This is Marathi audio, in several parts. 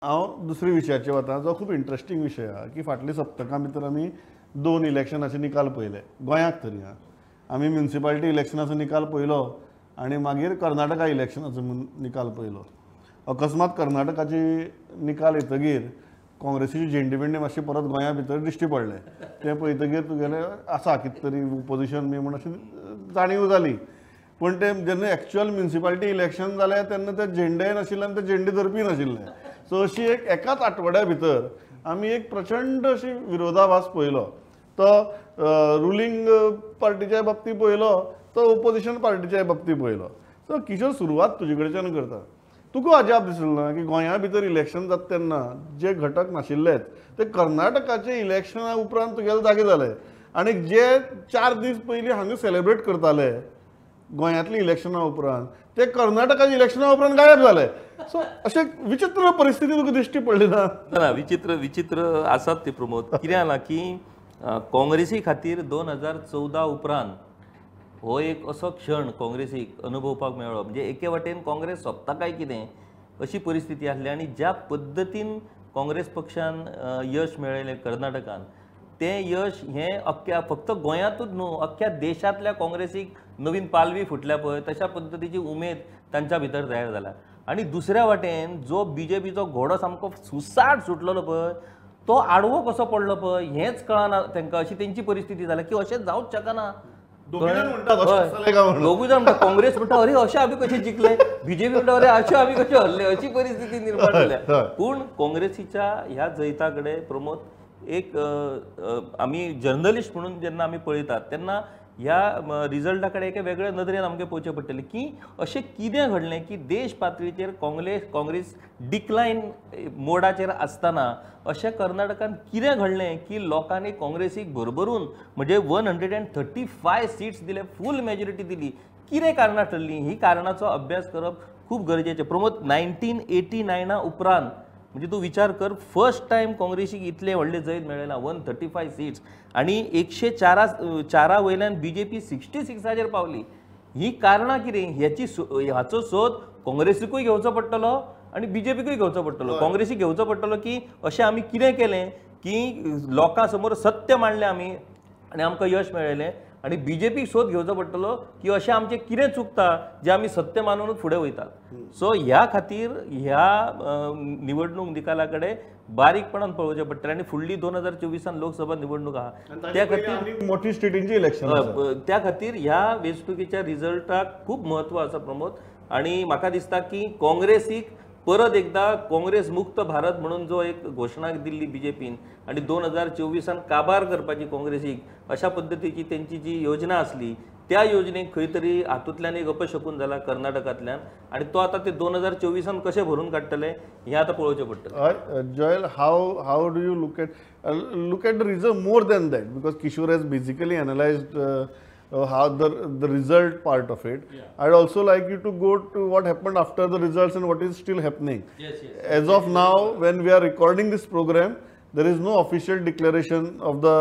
हांव दुसरे विशयाचेर वता जो खूब इंट्रस्टींग विशय आहा की फाटल्या सप्तका भितर आमी 2 इलेक्शनाचे निकाल पळयले गोंयाक तरी आमी म्युनिसिपालिटी इलेक्शनाचो निकाल पळयलो आनी मागीर कर्नाटका इलेक्शनाचो निकाल पळयलो. अकस्मात कर्नाटकाचे निकाल येतगीर काँग्रेसीची झेंडी बिंडी मातशी परत गोंया भितर दिश्टी पडले. ते पळयतगीर तुगेले आसा कितें तरी ओपोजिशन बी म्हण अशी जाणीव जाली. पूण ते जेन्ना एक्चुअल म्युनिसिपालिटी इलेक्शन जालें तेन्ना ते झेंडे नाशिल्ले आनी ते झेंडे धरपी नाशिल्ले. सो अशी एकाच आठवड्या भितर आमी एक प्रचंड अशी विरोधाभास पळयलो. तो रुलींग पार्टीच्या बाबतींत पळयलो, तो ओपोजिशन पार्टीच्या बाबतींत पळयलो. सो किशोर सुरवात तुजे कडच्यान करता. तुका अजाप दिसलें ना की गोंया भितर इलेक्शन जाता तेन्ना जे घटक नाशिल्लेच ते कर्नाटकाचे इलेक्शना उपरांत तुगेले जागे जाले आनी जे 4 दीस पयलीं हांगा सेलेब्रेट करताले गोंयांतली इलेक्शना उपरांत ते कर्नाटकाच्या इलेक्शना उपरांत गायब जाले. सो अशें विचित्र परिस्थिती तुका दिश्टी पडली ना? ना विचित्र आसात ती प्रमोद. कितें जाला की काँग्रेसी खातीर 2014 उपरांत हो एक असो क्षण काँग्रेसीक अनुभवपाक मेळ्ळो. म्हणजे एके वटेन काँग्रेस सोंपता काय कितें अशी परिस्थिती आसली आनी ज्या पद्दतीन काँग्रेस पक्षान यश मेळयलें कर्नाटकान तें यश हें अख्ख्या फक्त गोंयांतूच न्हू अख्ख्या देशांतल्या काँग्रेसीक नवीन पालवी फुटल्या पळय तशा पद्दतीची उमेद तांच्या भितर तयार जाला. आनी दुसऱ्या वाटेन जो बीजेपीचो घोडो सामको सुसाट सुटलेलो पळय तो आडवो कसो पडलो पळय हेंच कळना तांकां. अशी तेंची परिस्थिती जाल्या की अशें जावंच शकना. दोगूय जाण म्हणटा काँग्रेस म्हणटा अरे अशें आमी कशें जिखले, बीजेपी म्हणटा अरे अशें आमी कशें हरले, अशी परिस्थिती निर्माण जाल्या. पूण काँग्रेसीच्या ह्या जैता कडेन प्रमोद एक आमी जर्नलिस्ट म्हणून जेन्ना आमी पळयतात तेन्ना ह्या रिजल्टा कडेन एका वेगळ्या नदरेन आमकां पळोवचें पडटलें की अशें कितें घडलें की देश पातळीचेर काँग्रेस डिक्लायन मोडाचेर आसतना अशें कर्नाटकान कितें घडलें की लोकांनी काँग्रेसीक भरभरून म्हणजे 135 सीट्स दिले, फूल मेजॉरिटी दिली. कितें कारणां ठरलीं ही कारणाचो अभ्यास करप खूब गरजेचें. प्रमोद 1989 उपरांत म्हणजे तूं विचार कर फर्स्ट टायम काँग्रेसीक इतले व्हडले जैत मेळयला 135 सीट्स आनी 104 वयल्यान बीजेपी 66 पावली. ही कारणां कितें हाचो सोद काँग्रेसीकूय घेवचो पडटलो आनी बीजेपीकूय घेवचो पडटलो. काँग्रेसीक घेवचो पडटलो की अशें आमी कितें केलें की लोकां समोर सत्य मांडलें आमी आनी आमकां यश मेळयलें आनी बीजेपीक सोद घेवचो पडटलो की अशें आमचें कितें चुकता जें आमी सत्य मानूनच फुडें वयतात. सो ह्या खातीर ह्या निवडणूक निकाला कडेन बारीकपणान पळोवचें पडटलें आनी फुडली 2024 लोकसभा निवडणूक आहा त्या खातीर मोठी स्टेटींची इलेक्शन त्या खातीर ह्या वेंचणुकेच्या रिजल्टाक खूब म्हत्व आसा प्रमोद. आनी म्हाका दिसता की काँग्रेसीक परत एकदा काँग्रेस मुक्त भारत म्हणून जो एक घोशणा दिल्ली बीजेपीन आनी 2024 काबार करपाची काँग्रेसीक अशा पद्दतीची तेंची जी योजना आसली त्या योजनेक खंय तरी हातूंतल्यान एक अपशकून जाला कर्नाटकांतल्यान आनी तो आतां ते 2024 कशें भरून काडटले हें आतां पळोवचें पडटलें. Joel, how do you look at the result more than that, because Kishore has basically analyzed how the result part of it. I'd also like you to go to what happened after the results and what is still happening. As of now, when we are recording this program, there is no official declaration of the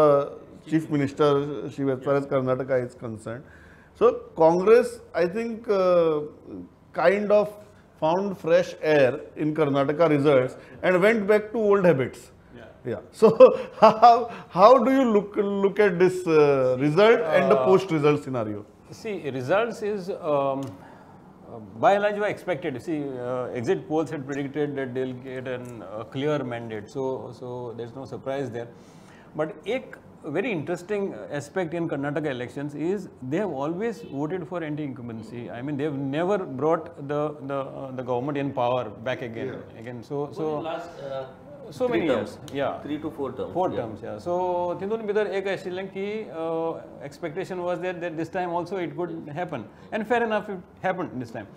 Chief Minister as far as Karnataka is concerned. So Congress, I think, kind of found fresh air in Karnataka results and went back to old habits. Yeah. So how do you look at this result and the post-result scenario? See, results is by and large were expected. See, exit polls had predicted that they'll get a clear mandate. So there's no surprise there. But एक very interesting aspect in Karnataka elections is they have always voted for anti-incumbency. I mean, they have never brought the government in power back again. So many years, 3 to 4 terms. 4 terms, yeah. So तितून भितर एक आशिल्लें की expectation was there that this time also it could happen, and fair enough, it happened this time.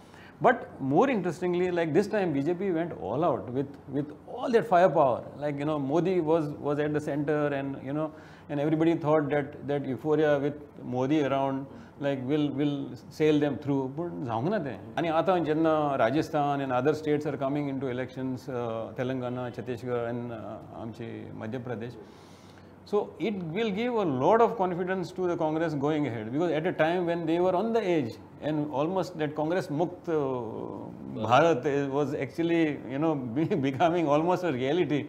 But more interestingly, like this time BJP went all out with all that firepower. Like, you know, Modi was at the center, and you know, and everybody thought that euphoria with Modi around like will sail them through. But जावंक ना तें. आनी आतां जेन्ना Rajasthan and other states are coming into elections, Telangana, Chhattisgarh and आमची Madhya Pradesh, So it will give a lot of confidence to the Congress going ahead, because at a time when they were on the edge and almost that Congress Mukt Bharat was actually, becoming almost a reality.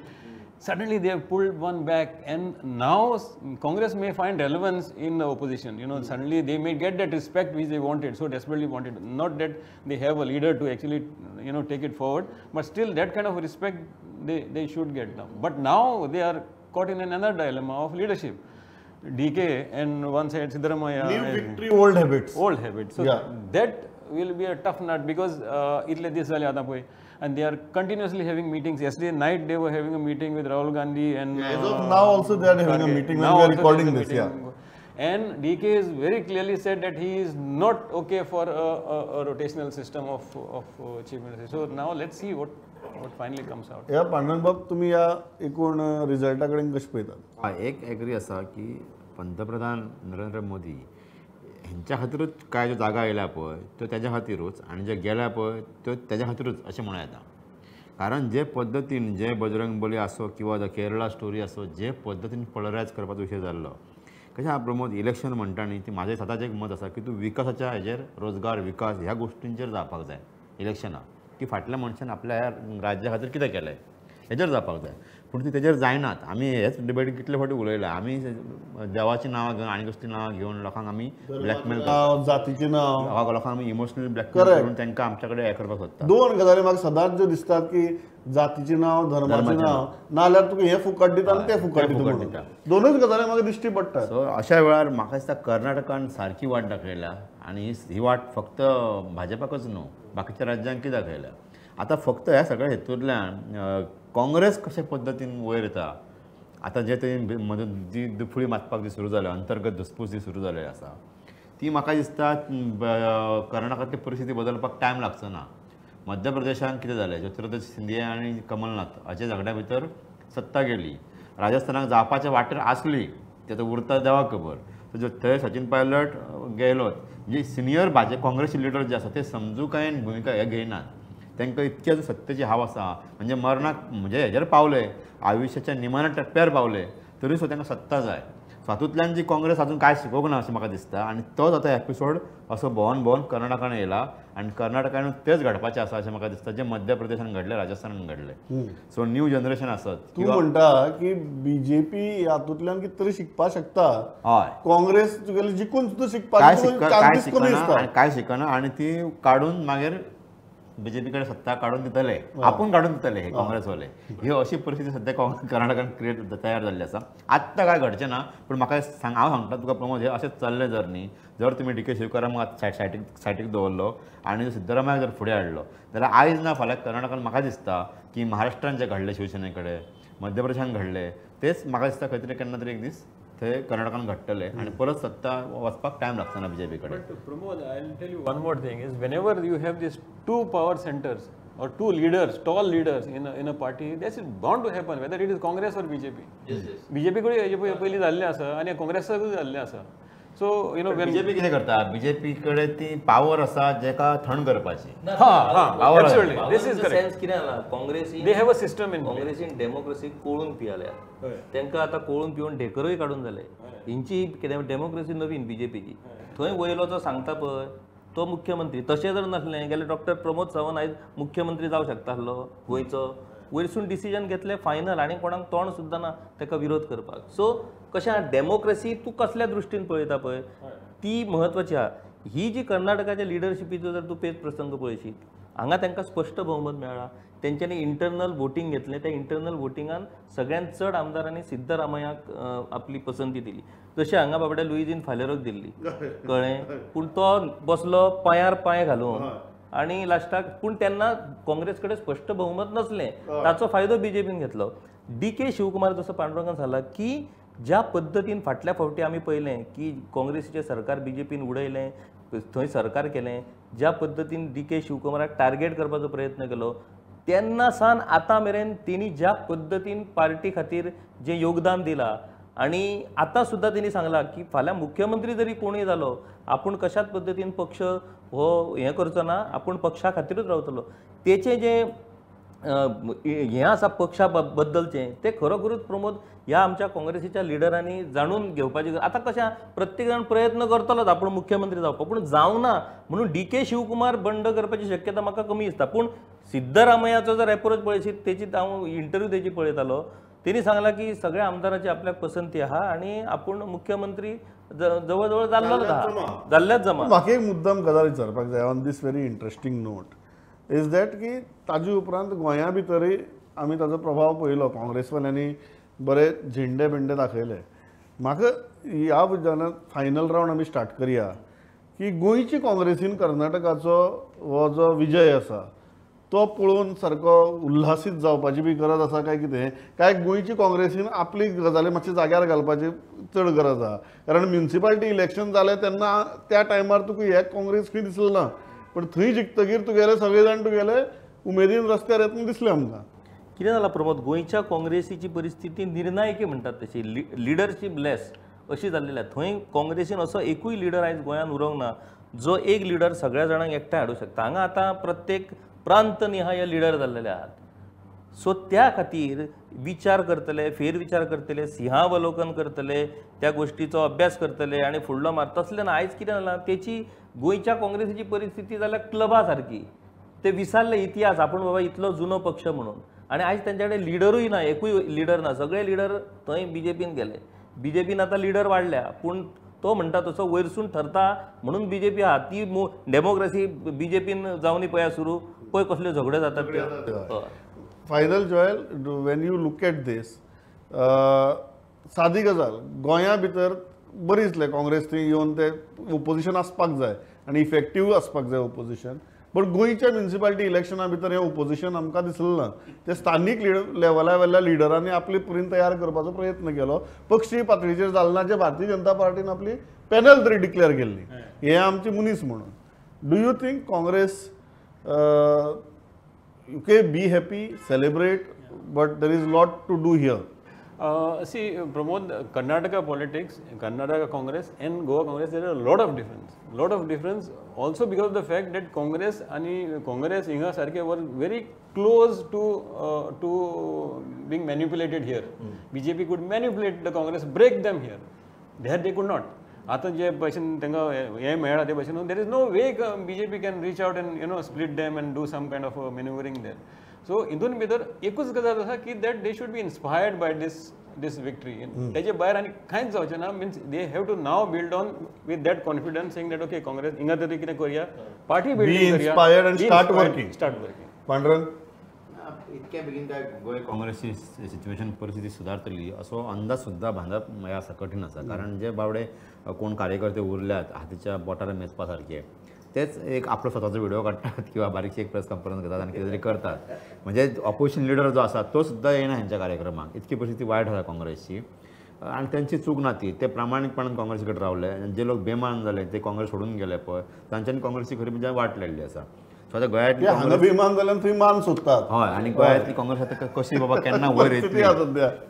Suddenly they have pulled one back, and now Congress may find relevance in the opposition. Suddenly they may get that respect which they wanted, so desperately wanted. Not that they have a leader to actually, take it forward, but still that kind of respect they should get now. But now they are caught in another dilemma of leadership. DK and one side Siddaramaiah. New victory, old habits. Old habits. So that will be a tough nut, because itle this zale aata poi. And they are continuously having meetings. Yesterday night they were having a meeting with Rahul Gandhi, and As of now also they are having a meeting when we are recording this. And DK has very clearly said that he is not okay for a rotational system of chief minister. So now let's see what finally comes out. या पांडुरंग तुम्ही या एकूण रिझल्टाकडे कशें पळयतात? एक एग्री आसा की पंतप्रधान नरेंद्र मोदी हेंच्या खातीरूच कांय ज्यो जागा आयल्या पळय त्यो तेज्या खातीरूच, आनी जे गेल्या पळय त्यो तेज्या खातीरूच अशें म्हणूं येता. कारण जे पद्दतीन जे बजरंग बली आसो किंवा द केरळा स्टोरी आसो, जे पद्दतीन पोलरायज करपाचो विशय जाल्लो, कशें आहा प्रमोद, इलेक्शन म्हणटा न्ही ती म्हाजें स्वताचें एक मत आसा की तूं विकासाच्या हेजेर, रोजगार विकास ह्या गोश्टींचेर जावपाक जाय इलेक्शनां, की फाटल्या मनशान आपल्या ह्या राज्या खातीर कितें केलें हेजेर जावपाक जाय. पूण ती तेजेर जायनात. आमी हेच डिबेट कितले फावटी उलयला, आमी देवाची नांवां घेवन आनी कसली नांवां घेवन लोकांक आमी ब्लॅकमेल नांव, जातीचें नांव, लोकांक आमी इमोशनली ब्लॅकमेल करून तांकां आमच्या कडेन हें करपाक सोदता. दोन गजाली म्हाका सदांच ज्यो दिसतात की जातीचें नांव, धर्माचें नांव, नाल्यार तुका हें फुकट दिता आनी तें फुकट दिता. दोनूच गजाली म्हाका दिश्टी पडटात. सो अशा वेळार म्हाका दिसता कर्नाटकान सारकी वाट दाखयल्या, आनी ही वाट फक्त भाजपाकच न्हू बाकीच्या राज्यांक कित्याक दाखयल्या. आतां फक्त ह्या सगळ्या हेतूंतल्यान काँग्रेस कशे पद्दतीन वयर येता, आतां जे जी दुफळी मातपाक जी सुरू जाल्या, अंतर्गत धुसपूस जी सुरू जाल्ली आसा, ती म्हाका दिसता कर्नाटकांतली परिस्थिती बदलपाक टायम लागचो ना. मध्य प्रदेशांत कितें जालें, ज्योतिरादित्य सिंधिया आनी कमलनाथ हाचे झगड्या भितर सत्ता गेली. राजस्थानाक जावपाच्या वाटेर आसली, तें उरता देवाक खबर. थंय सचिन पायलट गेलो. जे सिनियर काँग्रेसचे लिडर जे आसा ते समजूकायेन भुमिका हे घेयनात. तांकां इतके सत्तेची हाव आसा, म्हणजे मरणाक म्हणजे हेजेर पावले, आयुश्याच्या निमाण्या टप्प्यार पावले, तरी सुद्दां तांकां सत्ता जाय. हातूंतल्यान जी काँग्रेस अजून कांय शिकोवंक ना अशें म्हाका दिसता. आनी तोच आतां एपिसोड असो भोंवन कर्नाटकान येयला, आनी कर्नाटकान तेच घडपाचें आसा अशें म्हाका दिसता जे मध्य प्रदेशान घडलें, राजस्थानान घडलें. सो न्यू जनरेशन आसत. तूं म्हणटा की बीजेपी हातूंतल्यान कितें तरी शिकपाक शकता. हय, काँग्रेस तुगेलें जिखून सुद्दां शिकपाक कांय शिकना, आनी ती काडून मागीर बीजेपी कडेन सत्ता काडून दितले, आपूण काडून दितले हे काँग्रेसवाले. ही अशी परिस्थिती सध्या कर्नाटकान क्रिएट तयार जाल्ली आसा. आत्तां काय घडचें ना, पूण म्हाका हांव सांगता तुका प्रमोद, हे अशेंच चल्लें जर न्ही, जर तुमी DK शिवकाराक सायटीक दवरलो आनी सिद्धरामयाक जर फुडें हाडलो, जाल्यार आयज ना फाल्यां कर्नाटकान म्हाका दिसता की महाराष्ट्रान जें घडलें शिवसेने कडेन, मध्य प्रदेशान घडलें, तेच म्हाका दिसता खंय तरी केन्ना तरी एक दीस थंय कर्नाटकान घडटलें आनी परत सत्ता वचपाक टायम लागचो ना बीजेपी कडेन. But Pramod, I'll tell you one more thing is, whenever you have these two power centers or two leaders, tall leaders in a party, this is bound to happen, whether it is Congress or BJP. BJP कडे हेजे पयलीं जाल्लें आसा आनी काँग्रेसाकूय जाल्लें आसा. So बीजेपी कितें करता, बीजेपी कडेन ती पावर आसा जेका थंड करपाची. Absolutely, this is correct. Sense कितें जाला, काँग्रेसीन They have a system in place. काँग्रेसीन डेमोक्रेसी कोळून पियाल्या, तांकां आतां कोळून पिवन ढेकरूय काडून जाले. हिंची डेमोक्रेसी नवीन बीजेपीची. थंय वयलो जो सांगता पळय तो मुख्यमंत्री, तशें जर नासलें जाल्यार डॉक्टर प्रमोद सावंत आयज मुख्यमंत्री जावं शकता आसलो गोंयचो. वयरसून डिसिजन घेतलें फायनल, आनी कोणाक तोंड सुद्दां ना ताका विरोध करपाक. सो कशें आहा, डेमोक्रेसी तूं कसल्या दृश्टीन पळयता पळय ती म्हत्वाची आहा. ही जी कर्नाटकाच्या लिडरशिपीचो जर तूं पेच प्रसंग पळयशीत, हांगा तांकां स्पश्ट भोवमत मेळ्ळा. तेंच्यांनी इंटरनल वोटींग घेतलें, त्या इंटरनल वोटिंगान सगळ्यांत चड आमदारांनी सिद्धरामयाक आपली पसंती दिली. जशें हांगा बाबड्या लुईजीन फालेरोक दिल्ली, कळ्ळें. पूण तो बसलो पांयार पांय घालून, आनी लास्टाक पूण तेन्ना काँग्रेस कडेन स्पश्ट बहुमत नसलें, ताचो फायदो बीजेपीन घेतलो. DK शिवकुमार जसो पांडुरंगान सांगला की ज्या पद्दतीन फाटल्या फावटी आमी पळयलें की काँग्रेसीचें सरकार बीजेपीन उडयलें, थंय सरकार केलें, ज्या पद्दतीन DK शिवकुमाराक टार्गेट करपाचो प्रयत्न केलो, तेन्ना सावन आतां मेरेन तेणी ज्या पद्दतीन पार्टी खातीर जें योगदान दिलां, आनी आतां सुद्दां तेणी सांगलां की फाल्यां मुख्यमंत्री जरी कोणूय जालो, आपूण कशाच पद्दतीन पक्ष हो हें करचो ना, आपूण पक्षा खातीरूच रावतलो. तेचें जें हें आसा पक्षा बद्दलचें तें खरोखरूच प्रमोद ह्या आमच्या काँग्रेसीच्या लिडरांनी जाणून घेवपाची आतां कशें प्रत्येक जाण प्रयत्न करतलोच आपूण मुख्यमंत्री जावपाक पूण जावना म्हणून DK शिवकुमार बंड करपाची शक्यता म्हाका कमी दिसता पूण सिद्धरामय्याचो जर एप्रोच पळयशीत तेची हांव इंटरव्यू तेजी पळयतालो तेणी सांगलां की सगळ्या आमदारांची आपल्याक पसंती आहा आनी आपूण मुख्यमंत्री जवळ जवळ जाल्ल्याच जमा म्हाका एक मुद्दम गजाल विचारपाक जाय on these very interesting note is that की ताजे उपरांत गोंया भितरय आमी ताचो प्रभाव पळयलो काँग्रेसवाल्यांनी बरे झेंडे बिंडे दाखयले म्हाका ह्या जेन्ना फायनल रावंड आमी स्टार्ट करया की गोंयची काँग्रेसीन कर्नाटकाचो हो जो विजय आसा तो पळोवन सारको उल्हासीत जावपाची बी गरज आसा काय कितें काय गोंयची काँग्रेसीन आपली गजाली मातशी जाग्यार घालपाची चड गरज आहा कारण म्युनिसिपालिटी इलेक्शन जालें तेन्ना त्या टायमार तुका हे काँग्रेस खंय दिसलो ना पण थंय जिखतकीर तुगेले सगळे जाण तुगेले उमेदीन रस्त्यार येतना दिसले आमकां कितें जाला प्रमोद गोंयच्या काँग्रेसीची परिस्थिती निर्णायकी म्हणटात तशी लिडरशीप लेस अशी जाल्ली आसा थंय काँग्रेसीन असो एकूय लिडर आयज गोंयांत उरोंक ना जो एक लिडर सगळ्या जाणांक एकठांय हाडूंक शकता हांगा आतां प्रत्येक प्रांत निहाय लिडर जाल्लेले आहात सो त्या खातीर विचार करतले फेरविचार करतले सिंहावलोकन करतले त्या गोष्टीचो अभ्यास करतले आनी फुडलो मार तसलें ना आयज कितें जालां तेची गोंयच्या काँग्रेसीची परिस्थिती जाल्यार क्लबा सारकी ते विसरले इतिहास आपूण बाबा इतलो जुनो पक्ष म्हणून आनी आयज तेंच्या कडेन लिडरूय ना एकूय लिडर ना सगळे लिडर थंय BJPन गेले BJPन आतां लिडर वाडल्या पूण तो म्हणटा तसो वयरसून ठरता म्हणून BJP आहा ती डेमोक्रेसी BJPन जावनी पळया सुरू पळय कसले झगडे जातात ते फायनल जॉयल when you look at these सादी गजाल गोंया भितर बरी दिसलें काँग्रेस थंय येवन ते ओपोजिशन आसपाक जाय आनी इफेक्टीव आसपाक जाय ओपोजिशन बट गोंयच्या म्युनिसिपालिटी इलेक्शना भितर हें ओपोजिशन आमकां दिसलें ना ते स्थानीक लेवला वयल्या लिडरांनी आपली परीन तयार करपाचो प्रयत्न केलो पक्षीय पातळीचेर जालनाचे भारतीय जनता पार्टीन आपली पॅनल तरी डिक्लेअर केल्ली हे आमचे मनीस म्हणून do you think Congress you can be happy, celebrate, but there is lot to do here. See, Pramod, Karnataka politics, Karnataka Congress and Goa Congress, there is a lot of difference. Lot of difference also because of the fact that Congress and Congress Inga Sarke were very close to being manipulated here. BJP could manipulate the Congress, break them here. There they could not. आता जे भशेन तांकां हें मेळ्ळा ते भशेन there is no way BJP can reach out and split them and do some kind of manoeuvring there so हितून भितर एकूच गजाल आसा की that they should be inspired by this victory तेजे भायर आनी कांयच जावचें ना means they have to now build on with that confidence saying that okay Congress हिंगा तरी कितें करया पार्टी बिल्डिंग करया inspired and start working. Pandurang इतक्या बेगीन काय गोंय काँग्रेसची सिच्युएशन परिस्थिती सुदारतली असो अंदाज सुद्दां बांदप हें आसा कठीण आसा कारण जे बावडे कोण कार्यकर्ते उरल्यात हातीच्या बोटार मेजपा सारके तेच एक आपलो स्वताचो व्हिडिओ काडटात किंवा बारीकशी एक प्रेस कॉन्फरन्स घेतात आनी कितें तरी करतात म्हणजे ऑपोजिशन लिडर जो आसा तो सुद्दां येना हेंच्या कार्यक्रमाक इतकी परिस्थिती वायट आसा काँग्रेसची आनी तेंची चूक ना ती ते प्रामाणीकपणान काँग्रेसी कडेन रावले आनी जे लोक बेमान जाले ते काँग्रेस सोडून गेले पळय तांच्यांनी काँग्रेसी खरी म्हणजे वाट लायिल्ली आसा सो आतां गोंयांतली हांगा विमान जाल्यार थंय मान सोदतात हय आनी गोंयांतली काँग्रेस आतां कशी बाबा केन्ना वयर येतली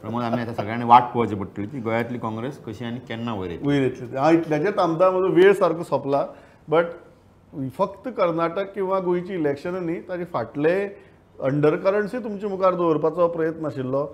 प्रमोद आमी आतां सगळ्यांनी वाट पळोवची पडटली की गोंयांतली काँग्रेस कशी आनी केन्ना वयर येतली वयर येतली हांव इतल्याचेर थांबता म्हजो वेळ सारको सोंपला बट फक्त कर्नाटक किंवा गोंयची इलेक्शनां न्ही ताचे फाटले अंडरकरंट्सूय तुमचे मुखार दवरपाचो प्रयत्न आशिल्लो